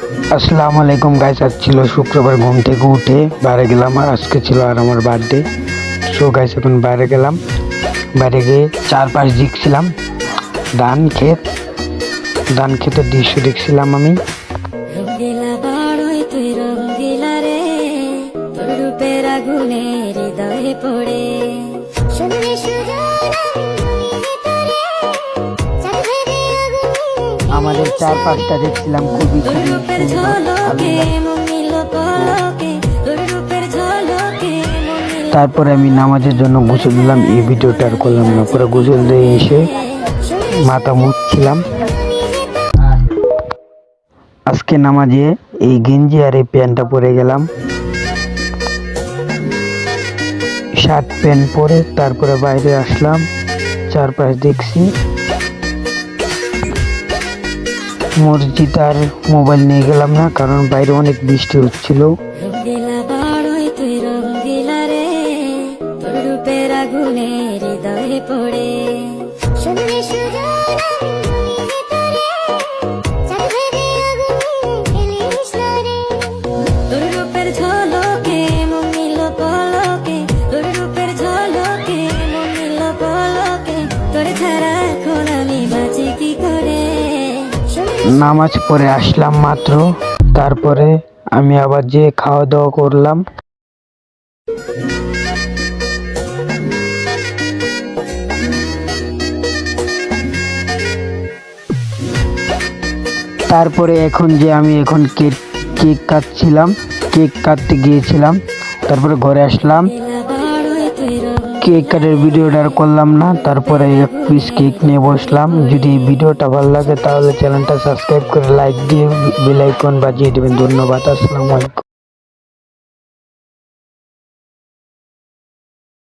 আসসালামু আলাইকুম গাইস। আজ ছিল শুক্রবার, ঘুম থেকে উঠে বাইরে গেলাম। আর আজকে ছিল আর আমার বার্থডে। সো গাইস এখন বাইরে গেলাম। বাইরে গিয়ে চারপাশ দেখছিলাম, ধান ক্ষেতের দৃশ্য দেখছিলাম আমি। রঙ্গিলা বড়ই তুই রঙ্গিলা রে, তোর রূপের আগুনে হৃদয়ে পড়ে আমাদের চারপাশটা দেখছিলাম খুবই খুবই তারপরে আমি নামাজের জন্য গোসল দিলাম। এই ভিডিওটা আর করলাম না, পুরো গোসল দিয়ে এসে মাথা মুছছিলাম। আজকে নামাজে এই গেঞ্জি আর এই প্যান্টটা পরে গেলাম, শার্ট প্যান্ট পরে। তারপরে বাইরে আসলাম, চারপাশ দেখছি। মসজিদ আর মোবাইল নিয়ে গেলাম না, কারণ বাইরে অনেক বৃষ্টি হচ্ছিল। রঙ্গিলা বড়ই তুই রঙ্গিলা রে, তোর রূপের আগুনে হৃদয়ে পড়ে তোর রূপের ঝলকে মনিল পলকে, তোর রূপের ঝলকে মনিল পলকে, তোর ছাড়া এখন আমি বাঁচি কি করে। নামাজ পড়ে আসলাম মাত্র, তারপরে আমি আবার যে খাওয়া দাওয়া করলাম। তারপরে আমি এখন কেক কাটতে গিয়েছিলাম। তারপরে ঘরে আসলাম, কেক কাটার ভিডিওটা আর করলাম না। তারপরে এক পিস কেক নিয়ে বসলাম। যদি এই ভিডিওটা ভালো লাগে তাহলে চ্যানেলটা সাবস্ক্রাইব করে লাইক দিয়ে বেল আইকন বাজিয়ে দেবেন। ধন্যবাদ। আসসালামু আলাইকুম।